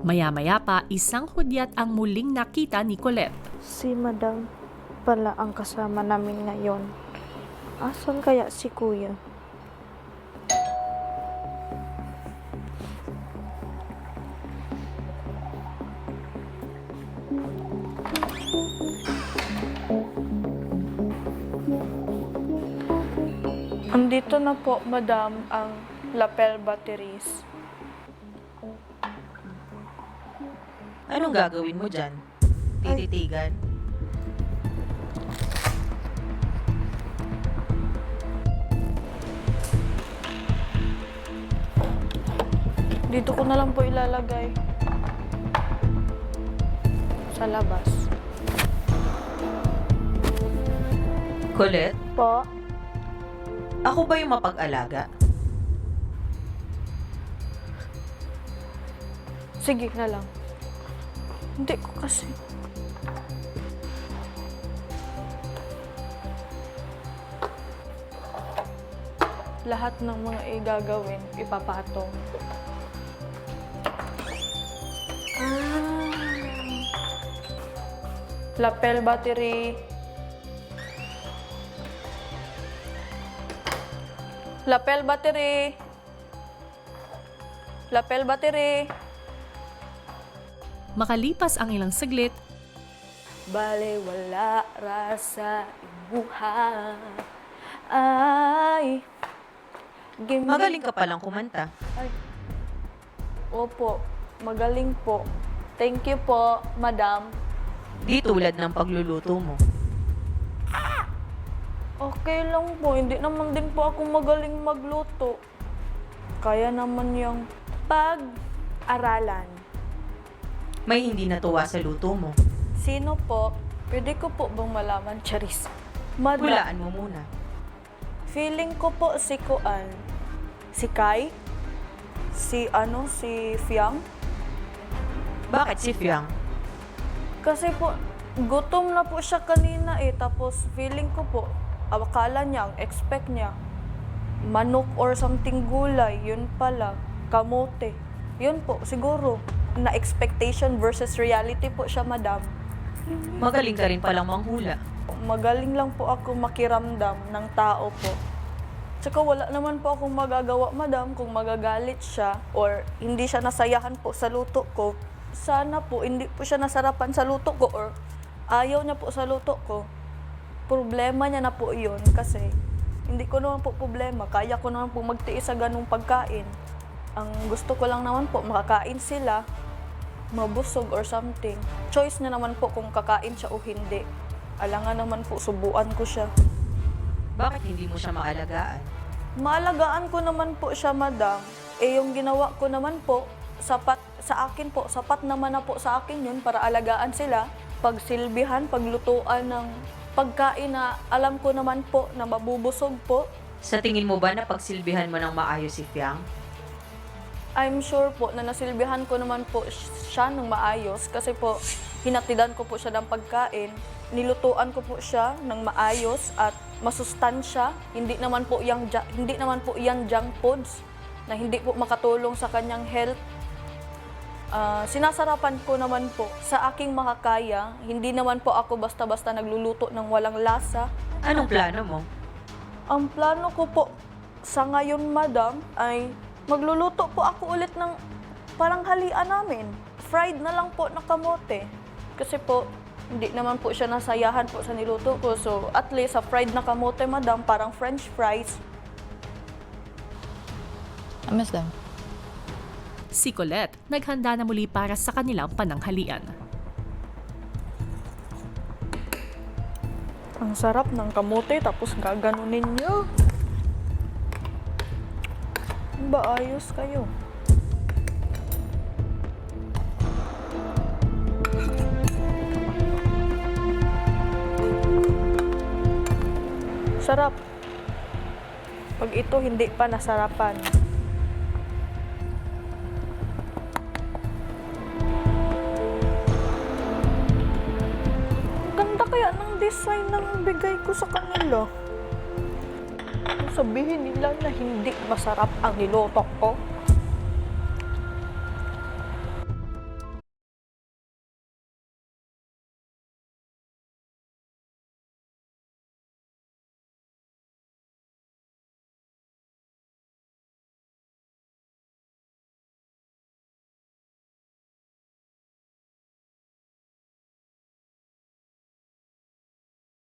Maya-maya pa, isang hudyat ang muling nakita ni Colette. Si Madam pala ang kasama namin ngayon. Asan kaya si Kuya? Andito na po, Madam, ang lapel batteries. Anong gagawin mo dyan? Tititigan? Dito ko na lang po ilalagay. Sa labas. Colette, Po? ako ba yung mapag-alaga? Sige na lang. Hindi ko kasi. Lahat ng mga igagawin, ipapatong. Lapel battery. Lapel battery. Lapel battery. Makalipas ang ilang saglit, Bale wala rasa imuha. Ay. Magaling ka palang kumanta. Ay. Opo, magaling po. Thank you po, Madam. Di tulad ng pagluluto mo. Okay lang po, hindi naman din po ako magaling magluto. Kaya naman yung pag-aralan. May hindi natuwa sa luto mo. Sino po? Pwede ko po bang malaman, Charis? Madam, Hulaan mo muna. feeling ko po si Kuan. Si Kai? Si Fiang? Bakit si Fiang? Kasi po, gutom na po siya kanina eh. Tapos feeling ko po, akala niya, expect niya, manok or something gulay. Yun pala, kamote. Yun po, siguro, na expectation versus reality po siya, Madam. Magaling ka rin palang manghula. Magaling lang po ako makiramdam ng tao po. Tsaka wala naman po akong magagawa, Madam, kung magagalit siya or hindi siya nasayahan po sa luto ko. Sana po, hindi po siya nasarapan sa luto ko or ayaw niya po sa luto ko. Problema niya na po yun kasi hindi ko naman po problema. Kaya ko naman po magtiis sa ganung pagkain. Ang gusto ko lang naman po, makakain sila, mabusog or something. Choice niya naman po kung kakain siya o hindi. Alangan naman po, subuan ko siya. Bakit hindi mo siya maalagaan? Maalagaan ko naman po siya, Madam. Eh, yung ginawa ko naman po, sapat sa akin po, sapat naman na po sa akin yun para alagaan sila. Pagsilbihan, paglutuan ng pagkain na alam ko naman po na mabubusog po. Sa tingin mo ba na pagsilbihan mo ng maayos si Fiang? I'm sure po na nasilbihan ko naman po siya ng maayos kasi po hinatidan ko po siya ng pagkain. Nilutuan ko po siya ng maayos at masustansya. Hindi naman po yan junk foods na hindi po makatulong sa kanyang health. Sinasarapan ko naman po sa aking makakaya. Hindi naman po ako basta-basta nagluluto ng walang lasa. Anong plano mo? Ang plano ko po sa ngayon, Madam, ay magluluto po ako ulit ng parang halian namin. Fried na lang po na kamote. Kasi po, hindi naman po siya nasayahan po sa niluto ko. So, at least sa fried na kamote, Madam, parang french fries. Miss them. si Colette naghanda na muli para sa kanilang pananghalian. Ang sarap ng kamote tapos gaganunin niyo. Ba ayos kayo? Sarap. Pag ito hindi pa nasarapan. Ganda kaya ng design ng bigay ko sa kanila. Sabihin nila na hindi masarap ang nilutok ko.